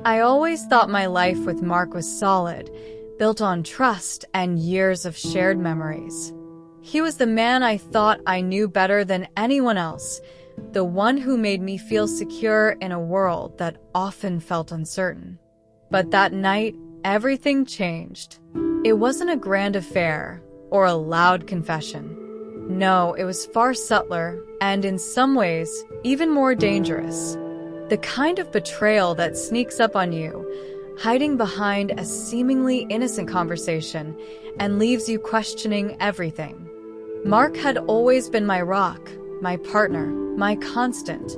I always thought my life with Mark was solid, built on trust and years of shared memories. He was the man I thought I knew better than anyone else, the one who made me feel secure in a world that often felt uncertain. But that night, everything changed. It wasn't a grand affair or a loud confession. No, it was far subtler and in some ways even more dangerous. The kind of betrayal that sneaks up on you, hiding behind a seemingly innocent conversation and leaves you questioning everything. Mark had always been my rock, my partner, my constant.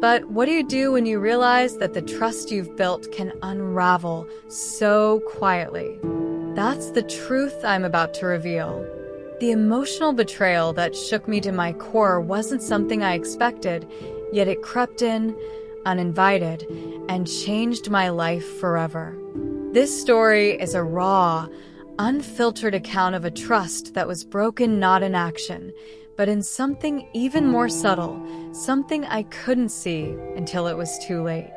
But what do you do when you realize that the trust you've built can unravel so quietly? That's the truth I'm about to reveal. The emotional betrayal that shook me to my core wasn't something I expected, yet it crept in, uninvited, and changed my life forever. This story is a raw, unfiltered account of a trust that was broken not in action, but in something even more subtle, something I couldn't see until it was too late.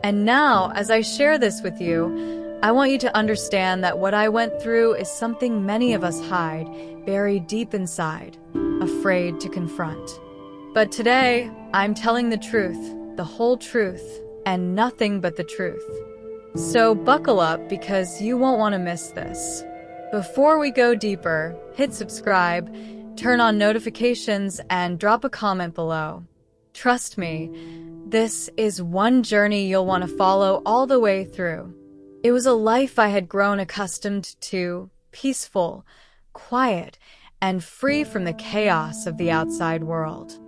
And now, as I share this with you, I want you to understand that what I went through is something many of us hide, buried deep inside, afraid to confront. But today, I'm telling the truth, the whole truth, and nothing but the truth. So buckle up because you won't want to miss this. Before we go deeper, hit subscribe, turn on notifications, and drop a comment below. Trust me, this is one journey you'll want to follow all the way through. It was a life I had grown accustomed to, peaceful, quiet, and free from the chaos of the outside world.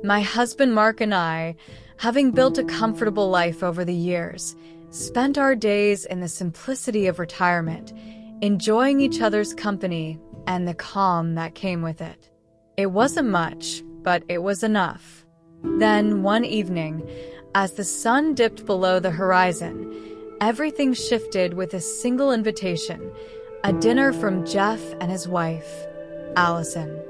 My husband Mark and I, having built a comfortable life over the years, spent our days in the simplicity of retirement, enjoying each other's company and the calm that came with it. It wasn't much, but it was enough. Then, one evening, as the sun dipped below the horizon, everything shifted with a single invitation, a dinner from Jeff and his wife, Allison.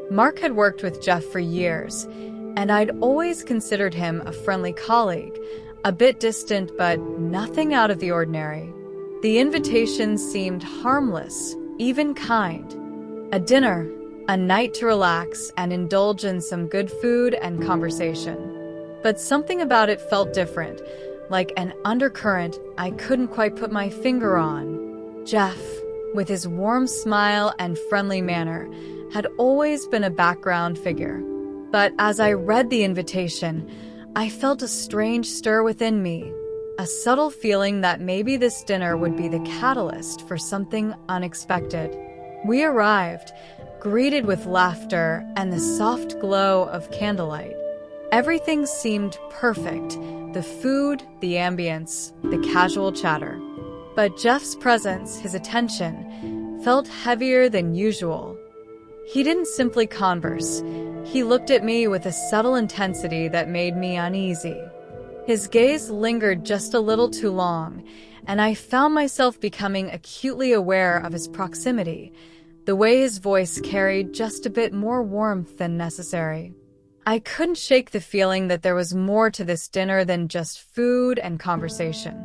Mark had worked with Jeff for years, and I'd always considered him a friendly colleague, a bit distant but nothing out of the ordinary. The invitation seemed harmless, even kind. A dinner, a night to relax and indulge in some good food and conversation. But something about it felt different, like an undercurrent I couldn't quite put my finger on. Jeff, with his warm smile and friendly manner, had always been a background figure. But as I read the invitation, I felt a strange stir within me, a subtle feeling that maybe this dinner would be the catalyst for something unexpected. We arrived, greeted with laughter and the soft glow of candlelight. Everything seemed perfect, the food, the ambience, the casual chatter. But Jeff's presence, his attention, felt heavier than usual. He didn't simply converse. He looked at me with a subtle intensity that made me uneasy. His gaze lingered just a little too long, and I found myself becoming acutely aware of his proximity, the way his voice carried just a bit more warmth than necessary. I couldn't shake the feeling that there was more to this dinner than just food and conversation.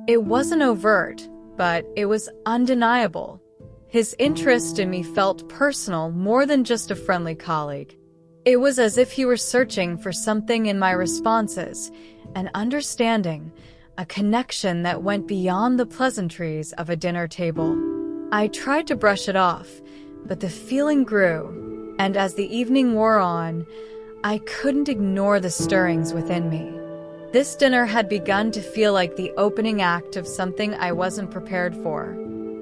It wasn't overt, but it was undeniable. His interest in me felt personal more than just a friendly colleague. It was as if he were searching for something in my responses, an understanding, a connection that went beyond the pleasantries of a dinner table. I tried to brush it off, but the feeling grew, and as the evening wore on, I couldn't ignore the stirrings within me. This dinner had begun to feel like the opening act of something I wasn't prepared for.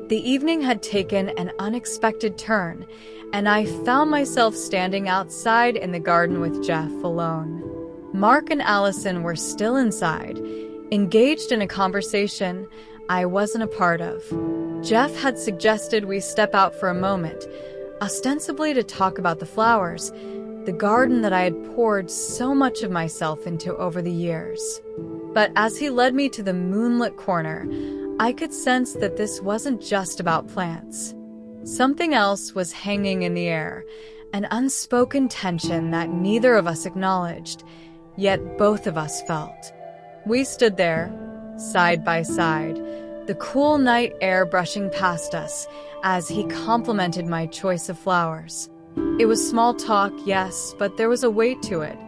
The evening had taken an unexpected turn, and I found myself standing outside in the garden with Jeff alone. Mark and Allison were still inside, engaged in a conversation I wasn't a part of. Jeff had suggested we step out for a moment, ostensibly to talk about the flowers, the garden that I had poured so much of myself into over the years. But as he led me to the moonlit corner, I could sense that this wasn't just about plants. Something else was hanging in the air, an unspoken tension that neither of us acknowledged, yet both of us felt. We stood there, side by side, the cool night air brushing past us as he complimented my choice of flowers. It was small talk, yes, but there was a weight to it.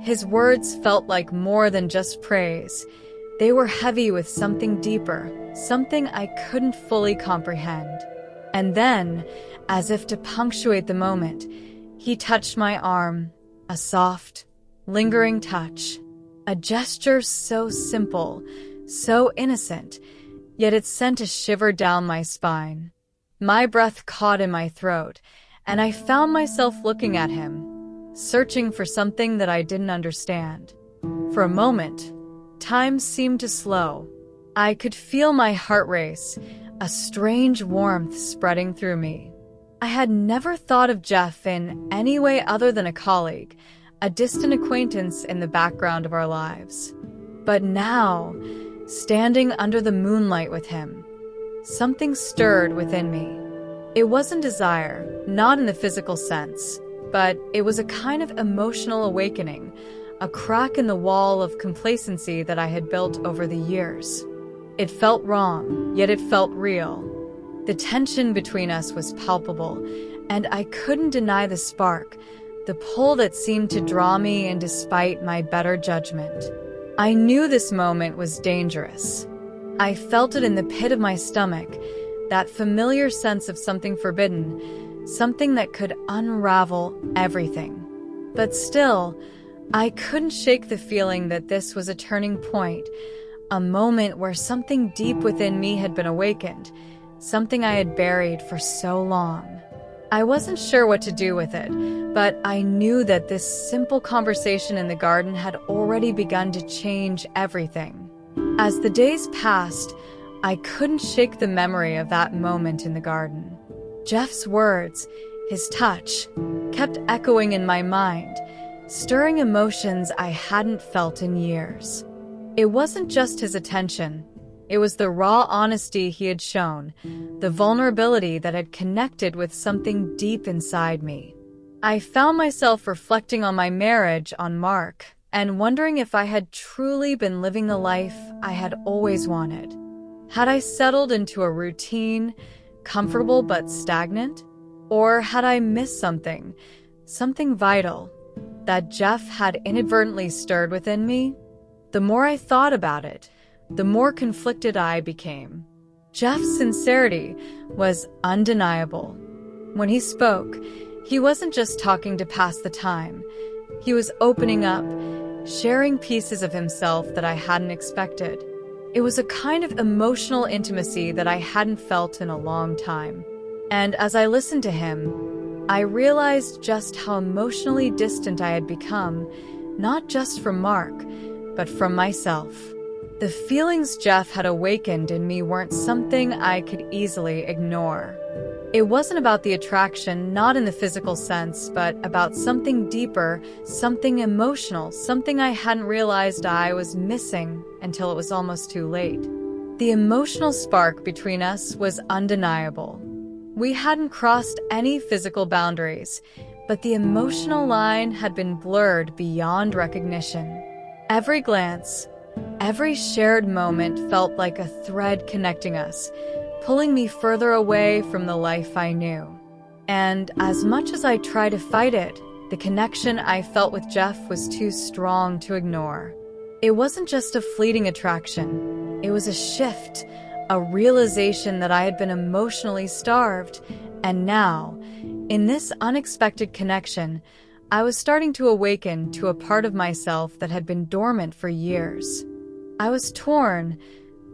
His words felt like more than just praise. They were heavy with something deeper, something I couldn't fully comprehend. And then, as if to punctuate the moment, he touched my arm, a soft, lingering touch, a gesture so simple, so innocent, yet it sent a shiver down my spine. My breath caught in my throat, and I found myself looking at him, searching for something that I didn't understand. For a moment, time seemed to slow. I could feel my heart race, a strange warmth spreading through me. I had never thought of Jeff in any way other than a colleague, a distant acquaintance in the background of our lives. But now, standing under the moonlight with him, something stirred within me. It wasn't desire, not in the physical sense, but it was a kind of emotional awakening, a crack in the wall of complacency that I had built over the years. It felt wrong, yet it felt real. The tension between us was palpable, and I couldn't deny the spark, the pull that seemed to draw me in despite my better judgment. I knew this moment was dangerous. I felt it in the pit of my stomach, that familiar sense of something forbidden, something that could unravel everything. But still, I couldn't shake the feeling that this was a turning point, a moment where something deep within me had been awakened, something I had buried for so long. I wasn't sure what to do with it, but I knew that this simple conversation in the garden had already begun to change everything. As the days passed, I couldn't shake the memory of that moment in the garden. Jeff's words, his touch, kept echoing in my mind, stirring emotions I hadn't felt in years. It wasn't just his attention. It was the raw honesty he had shown, the vulnerability that had connected with something deep inside me. I found myself reflecting on my marriage on Mark and wondering if I had truly been living the life I had always wanted. Had I settled into a routine, comfortable but stagnant? Or had I missed something vital, that Jeff had inadvertently stirred within me? The more I thought about it, the more conflicted I became. Jeff's sincerity was undeniable. When he spoke, he wasn't just talking to pass the time. He was opening up, sharing pieces of himself that I hadn't expected. It was a kind of emotional intimacy that I hadn't felt in a long time. And as I listened to him, I realized just how emotionally distant I had become, not just from Mark, but from myself. The feelings Jeff had awakened in me weren't something I could easily ignore. It wasn't about the attraction, not in the physical sense, but about something deeper, something emotional, something I hadn't realized I was missing until it was almost too late. The emotional spark between us was undeniable. We hadn't crossed any physical boundaries, but the emotional line had been blurred beyond recognition. Every glance, every shared moment felt like a thread connecting us, pulling me further away from the life I knew. And as much as I tried to fight it, the connection I felt with Jeff was too strong to ignore. It wasn't just a fleeting attraction. It was a shift, a realization that I had been emotionally starved. And now, in this unexpected connection, I was starting to awaken to a part of myself that had been dormant for years. I was torn,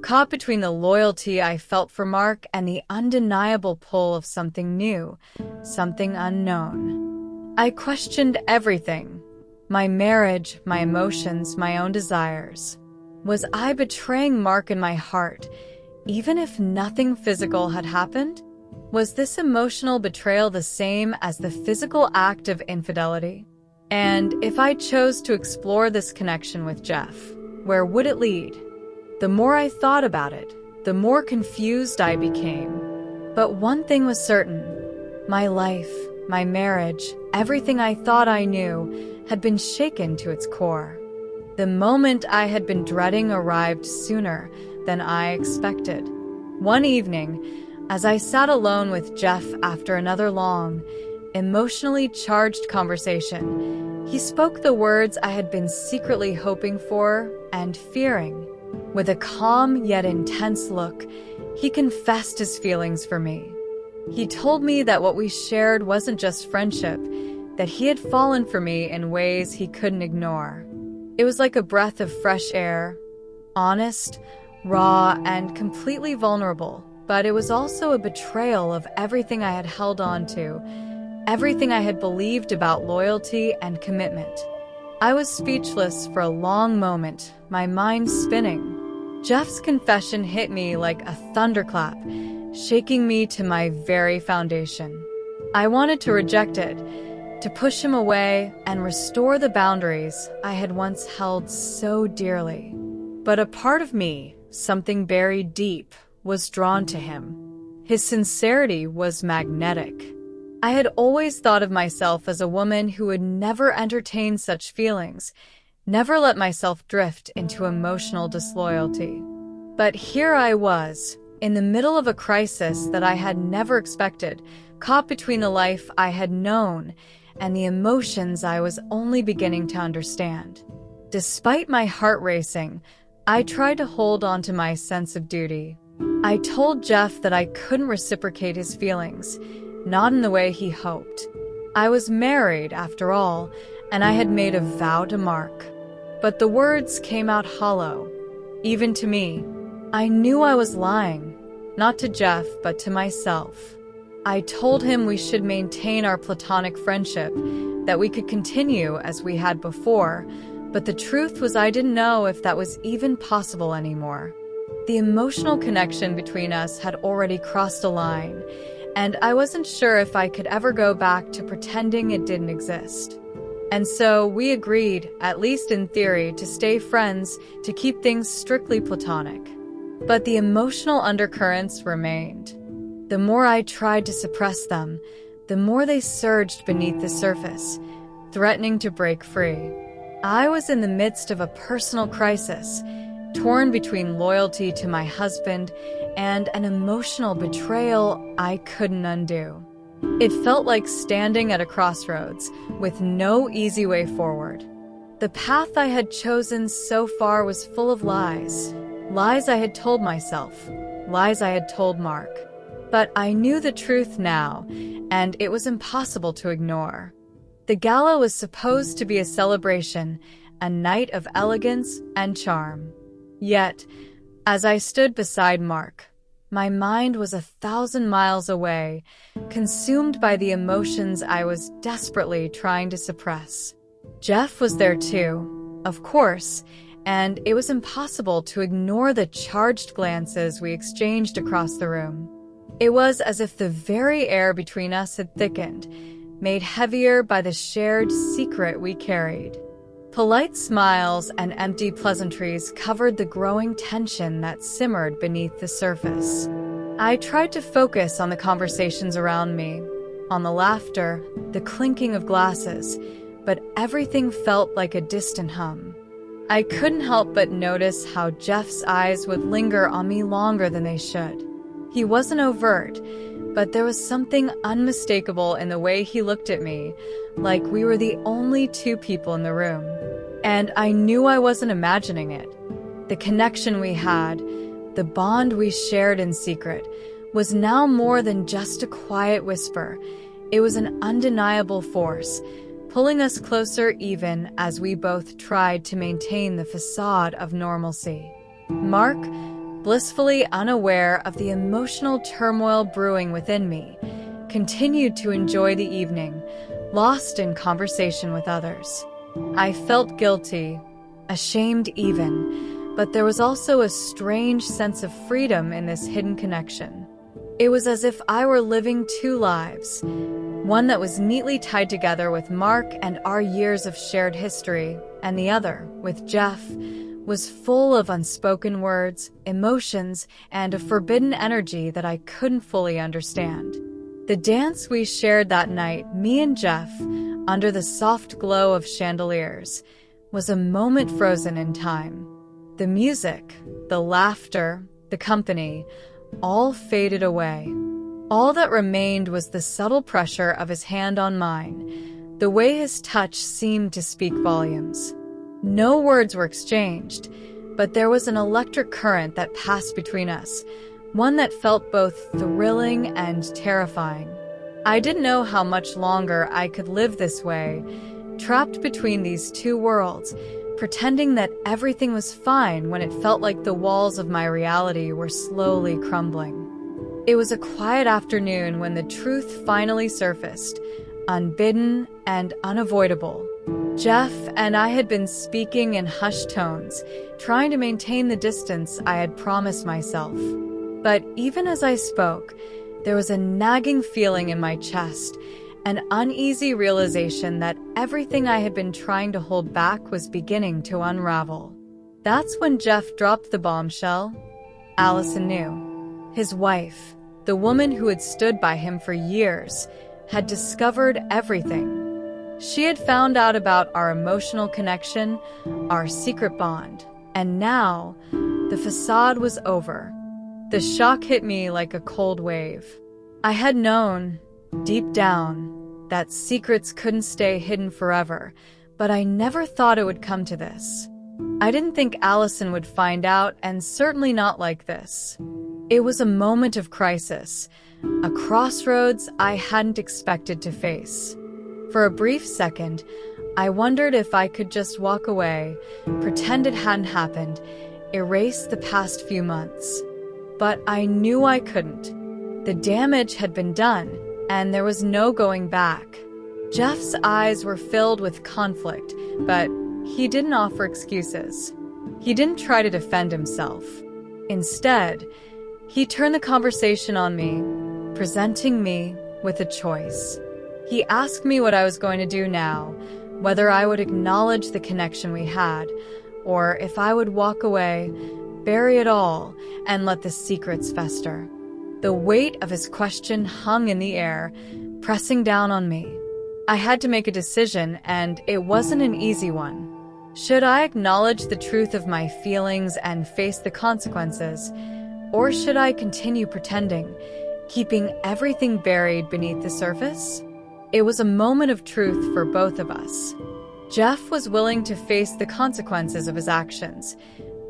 caught between the loyalty I felt for Mark and the undeniable pull of something new, something unknown. I questioned everything: my marriage, my emotions, my own desires. Was I betraying Mark in my heart, even if nothing physical had happened? Was this emotional betrayal the same as the physical act of infidelity? And if I chose to explore this connection with Jeff, where would it lead? The more I thought about it, the more confused I became. But one thing was certain: my life, my marriage, everything I thought I knew had been shaken to its core. The moment I had been dreading arrived sooner than I expected. One evening, as I sat alone with Jeff after another long, emotionally charged conversation, he spoke the words I had been secretly hoping for and fearing. With a calm yet intense look, he confessed his feelings for me. He told me that what we shared wasn't just friendship, that he had fallen for me in ways he couldn't ignore. It was like a breath of fresh air, honest, raw, and completely vulnerable, but it was also a betrayal of everything I had held on to, everything I had believed about loyalty and commitment. I was speechless for a long moment, my mind spinning. Jeff's confession hit me like a thunderclap, shaking me to my very foundation. I wanted to reject it, to push him away and restore the boundaries I had once held so dearly. But a part of me, something buried deep, was drawn to him. His sincerity was magnetic. I had always thought of myself as a woman who would never entertain such feelings, never let myself drift into emotional disloyalty. But here I was, in the middle of a crisis that I had never expected, caught between the life I had known and the emotions I was only beginning to understand. Despite my heart racing, I tried to hold on to my sense of duty. I told Jeff that I couldn't reciprocate his feelings, not in the way he hoped. I was married, after all, and I had made a vow to Mark. But the words came out hollow, even to me. I knew I was lying, not to Jeff, but to myself. I told him we should maintain our platonic friendship, that we could continue as we had before, but the truth was I didn't know if that was even possible anymore. The emotional connection between us had already crossed a line, and I wasn't sure if I could ever go back to pretending it didn't exist. And so we agreed, at least in theory, to stay friends, to keep things strictly platonic. But the emotional undercurrents remained. The more I tried to suppress them, the more they surged beneath the surface, threatening to break free. I was in the midst of a personal crisis, torn between loyalty to my husband and an emotional betrayal I couldn't undo. It felt like standing at a crossroads, with no easy way forward. The path I had chosen so far was full of lies. Lies I had told myself, lies I had told Mark. But I knew the truth now, and it was impossible to ignore. The gala was supposed to be a celebration, a night of elegance and charm. Yet, as I stood beside Mark, my mind was 1,000 miles away, consumed by the emotions I was desperately trying to suppress. Jeff was there too, of course, and it was impossible to ignore the charged glances we exchanged across the room. It was as if the very air between us had thickened, made heavier by the shared secret we carried. Polite smiles and empty pleasantries covered the growing tension that simmered beneath the surface. I tried to focus on the conversations around me, on the laughter, the clinking of glasses, but everything felt like a distant hum. I couldn't help but notice how Jeff's eyes would linger on me longer than they should. He wasn't overt, but there was something unmistakable in the way he looked at me, like we were the only two people in the room. And I knew I wasn't imagining it. The connection we had, the bond we shared in secret, was now more than just a quiet whisper. It was an undeniable force, pulling us closer even as we both tried to maintain the facade of normalcy. Mark, blissfully unaware of the emotional turmoil brewing within me, continued to enjoy the evening, lost in conversation with others. I felt guilty, ashamed even, but there was also a strange sense of freedom in this hidden connection. It was as if I were living two lives, one that was neatly tied together with Mark and our years of shared history, and the other, with Jeff, was full of unspoken words, emotions, and a forbidden energy that I couldn't fully understand. The dance we shared that night, me and Jeff, under the soft glow of chandeliers, was a moment frozen in time. The music, the laughter, the company, all faded away. All that remained was the subtle pressure of his hand on mine. The way his touch seemed to speak volumes. No words were exchanged, but there was an electric current that passed between us, one that felt both thrilling and terrifying. I didn't know how much longer I could live this way, trapped between these two worlds, pretending that everything was fine when it felt like the walls of my reality were slowly crumbling. It was a quiet afternoon when the truth finally surfaced, unbidden and unavoidable. Jeff and I had been speaking in hushed tones, trying to maintain the distance I had promised myself. But even as I spoke, there was a nagging feeling in my chest, an uneasy realization that everything I had been trying to hold back was beginning to unravel. That's when Jeff dropped the bombshell. Allison knew. His wife, the woman who had stood by him for years, had discovered everything. She had found out about our emotional connection, our secret bond, and now the facade was over. The shock hit me like a cold wave. I had known, deep down, that secrets couldn't stay hidden forever, but I never thought it would come to this. I didn't think Allison would find out, and certainly not like this. It was a moment of crisis, a crossroads I hadn't expected to face. For a brief second, I wondered if I could just walk away, pretend it hadn't happened, erase the past few months. But I knew I couldn't. The damage had been done, and there was no going back. Jeff's eyes were filled with conflict, but he didn't offer excuses. He didn't try to defend himself. Instead, he turned the conversation on me, presenting me with a choice. He asked me what I was going to do now, whether I would acknowledge the connection we had, or if I would walk away, bury it all, and let the secrets fester. The weight of his question hung in the air, pressing down on me. I had to make a decision, and it wasn't an easy one. Should I acknowledge the truth of my feelings and face the consequences, or should I continue pretending, keeping everything buried beneath the surface? It was a moment of truth for both of us. Jeff was willing to face the consequences of his actions,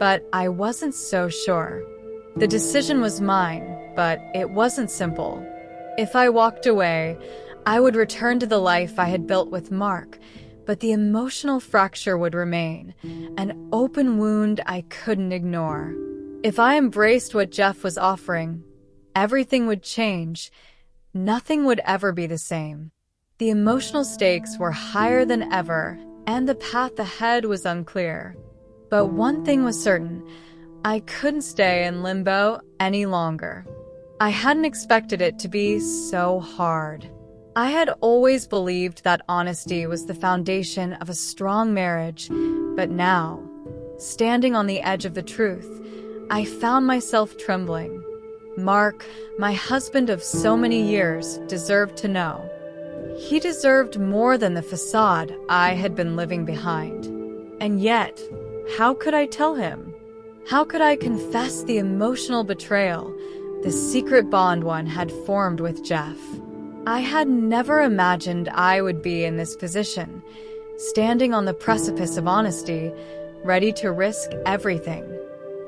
but I wasn't so sure. The decision was mine, but it wasn't simple. If I walked away, I would return to the life I had built with Mark, but the emotional fracture would remain, an open wound I couldn't ignore. If I embraced what Jeff was offering, everything would change. Nothing would ever be the same. The emotional stakes were higher than ever, and the path ahead was unclear. But one thing was certain, I couldn't stay in limbo any longer. I hadn't expected it to be so hard. I had always believed that honesty was the foundation of a strong marriage, but now, standing on the edge of the truth, I found myself trembling. Mark, my husband of so many years, deserved to know. He deserved more than the facade I had been living behind. And yet, how could I tell him? How could I confess the emotional betrayal, the secret bond one had formed with Jeff? I had never imagined I would be in this position, standing on the precipice of honesty, ready to risk everything.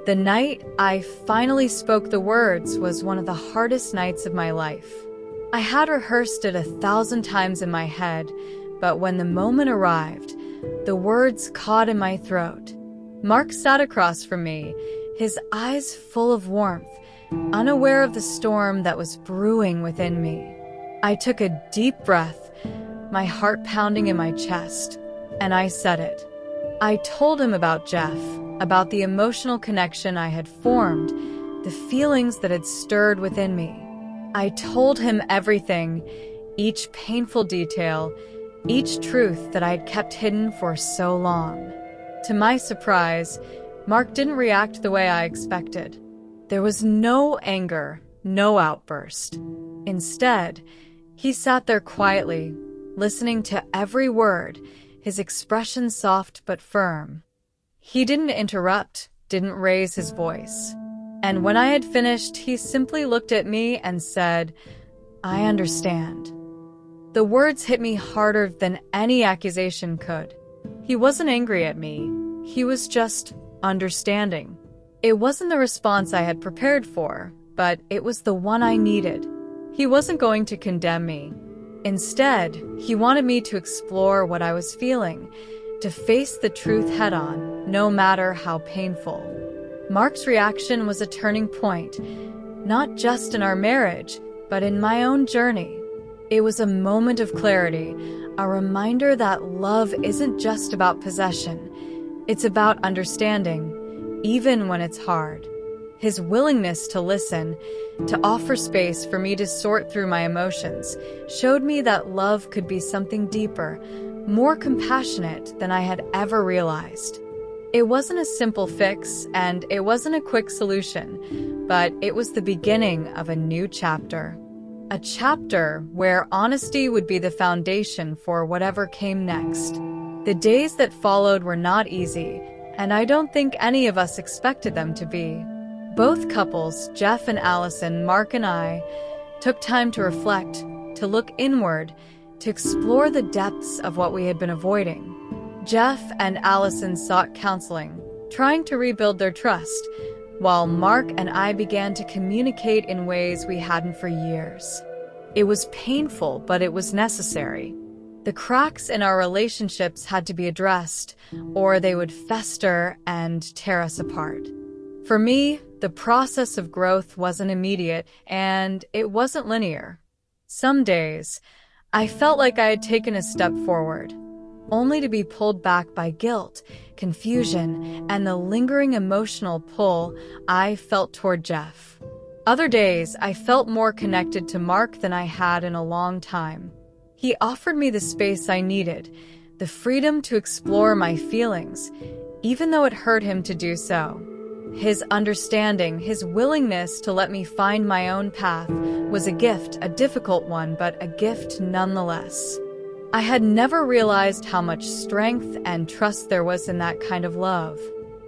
The night I finally spoke the words was one of the hardest nights of my life. I had rehearsed it 1,000 times in my head, but when the moment arrived, the words caught in my throat. Mark sat across from me, his eyes full of warmth, unaware of the storm that was brewing within me. I took a deep breath, my heart pounding in my chest, and I said it. I told him about Jeff, about the emotional connection I had formed, the feelings that had stirred within me. I told him everything, each painful detail, each truth that I had kept hidden for so long. To my surprise, Mark didn't react the way I expected. There was no anger, no outburst. Instead, he sat there quietly, listening to every word, his expression soft but firm. He didn't interrupt, didn't raise his voice. And when I had finished, he simply looked at me and said, "I understand." The words hit me harder than any accusation could. He wasn't angry at me. He was just understanding. It wasn't the response I had prepared for, but it was the one I needed. He wasn't going to condemn me. Instead, he wanted me to explore what I was feeling, to face the truth head-on, no matter how painful. Mark's reaction was a turning point, not just in our marriage, but in my own journey. It was a moment of clarity, a reminder that love isn't just about possession. It's about understanding, even when it's hard. His willingness to listen, to offer space for me to sort through my emotions, showed me that love could be something deeper, more compassionate than I had ever realized. It wasn't a simple fix, and it wasn't a quick solution, but it was the beginning of a new chapter. A chapter where honesty would be the foundation for whatever came next. The days that followed were not easy, and I don't think any of us expected them to be. Both couples, Jeff and Allison, Mark and I, took time to reflect, to look inward, to explore the depths of what we had been avoiding. Jeff and Allison sought counseling, trying to rebuild their trust, while Mark and I began to communicate in ways we hadn't for years. It was painful, but it was necessary. The cracks in our relationships had to be addressed, or they would fester and tear us apart. For me, the process of growth wasn't immediate, and it wasn't linear. Some days, I felt like I had taken a step forward, only to be pulled back by guilt, confusion, and the lingering emotional pull I felt toward Jeff. Other days, I felt more connected to Mark than I had in a long time. He offered me the space I needed, the freedom to explore my feelings, even though it hurt him to do so. His understanding, his willingness to let me find my own path was a gift, a difficult one, but a gift nonetheless. I had never realized how much strength and trust there was in that kind of love.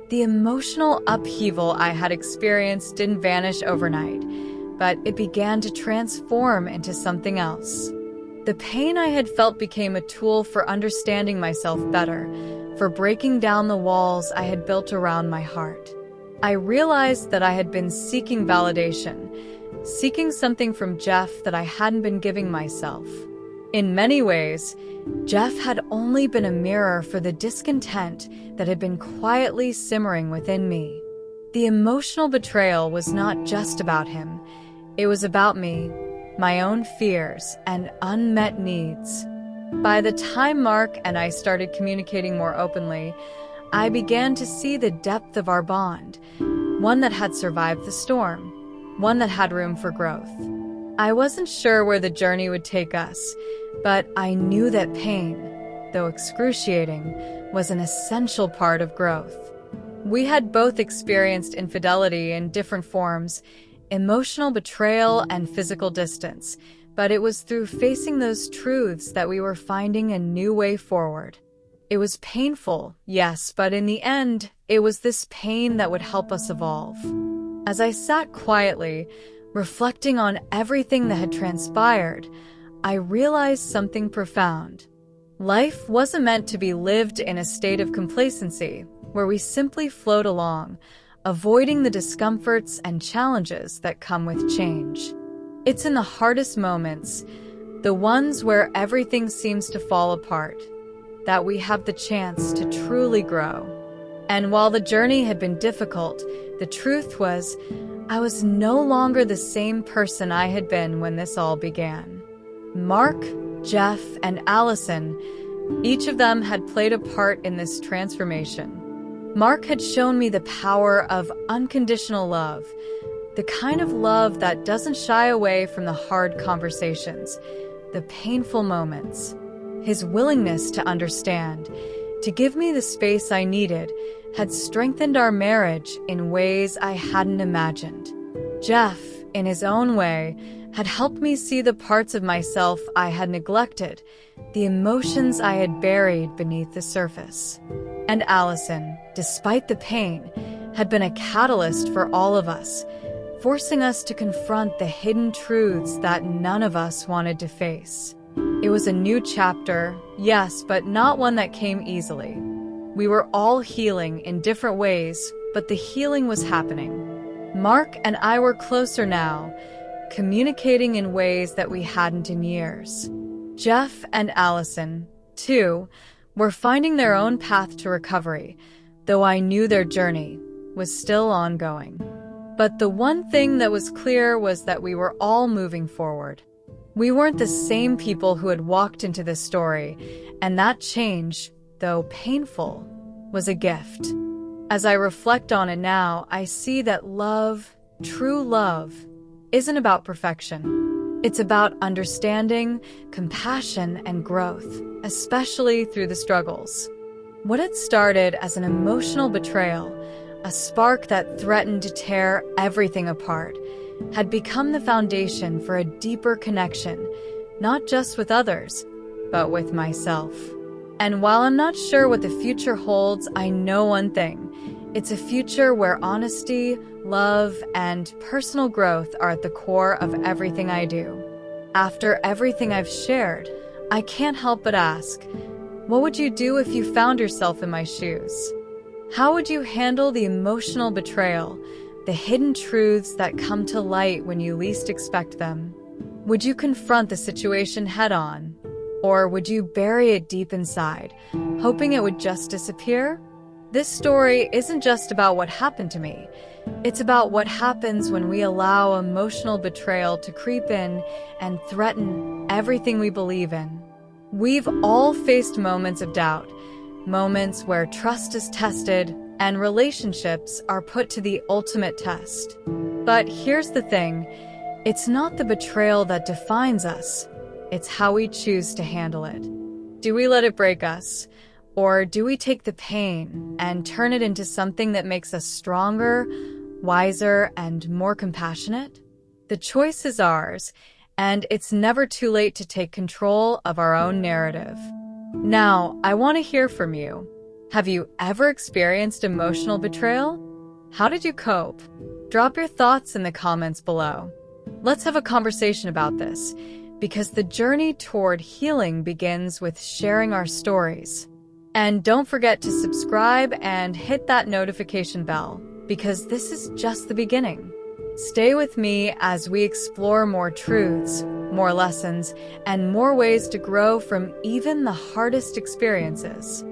The emotional upheaval I had experienced didn't vanish overnight, but it began to transform into something else. The pain I had felt became a tool for understanding myself better, for breaking down the walls I had built around my heart. I realized that I had been seeking validation, seeking something from Jeff that I hadn't been giving myself. In many ways, Jeff had only been a mirror for the discontent that had been quietly simmering within me. The emotional betrayal was not just about him. It was about me, my own fears, and unmet needs. By the time Mark and I started communicating more openly, I began to see the depth of our bond, one that had survived the storm, one that had room for growth. I wasn't sure where the journey would take us, but I knew that pain, though excruciating, was an essential part of growth. We had both experienced infidelity in different forms, emotional betrayal and physical distance, but it was through facing those truths that we were finding a new way forward. It was painful, yes, but in the end, it was this pain that would help us evolve. As I sat quietly, reflecting on everything that had transpired, I realized something profound. Life wasn't meant to be lived in a state of complacency, where we simply float along, avoiding the discomforts and challenges that come with change. It's in the hardest moments, the ones where everything seems to fall apart, that we have the chance to truly grow. And while the journey had been difficult, the truth was, I was no longer the same person I had been when this all began. Mark, Jeff, and Allison, each of them had played a part in this transformation. Mark had shown me the power of unconditional love, the kind of love that doesn't shy away from the hard conversations, the painful moments. His willingness to understand, to give me the space I needed, had strengthened our marriage in ways I hadn't imagined. Jeff, in his own way, had helped me see the parts of myself I had neglected, the emotions I had buried beneath the surface. And Allison, despite the pain, had been a catalyst for all of us, forcing us to confront the hidden truths that none of us wanted to face. It was a new chapter, yes, but not one that came easily. We were all healing in different ways, but the healing was happening. Mark and I were closer now, communicating in ways that we hadn't in years. Jeff and Allison, too, were finding their own path to recovery, though I knew their journey was still ongoing. But the one thing that was clear was that we were all moving forward. We weren't the same people who had walked into this story, and that change, though painful, was a gift. As I reflect on it now, I see that love, true love, isn't about perfection. It's about understanding, compassion, and growth, especially through the struggles. What had started as an emotional betrayal, a spark that threatened to tear everything apart, had become the foundation for a deeper connection, not just with others, but with myself. And while I'm not sure what the future holds, I know one thing. It's a future where honesty, love, and personal growth are at the core of everything I do. After everything I've shared, I can't help but ask, what would you do if you found yourself in my shoes? How would you handle the emotional betrayal, the hidden truths that come to light when you least expect them? Would you confront the situation head-on? Or would you bury it deep inside, hoping it would just disappear? This story isn't just about what happened to me. It's about what happens when we allow emotional betrayal to creep in and threaten everything we believe in. We've all faced moments of doubt, moments where trust is tested and relationships are put to the ultimate test. But here's the thing, it's not the betrayal that defines us, it's how we choose to handle it. Do we let it break us? Or do we take the pain and turn it into something that makes us stronger, wiser, and more compassionate? The choice is ours, and it's never too late to take control of our own narrative. Now, I want to hear from you. Have you ever experienced emotional betrayal? How did you cope? Drop your thoughts in the comments below. Let's have a conversation about this, because the journey toward healing begins with sharing our stories. And don't forget to subscribe and hit that notification bell, because this is just the beginning. Stay with me as we explore more truths, more lessons, and more ways to grow from even the hardest experiences.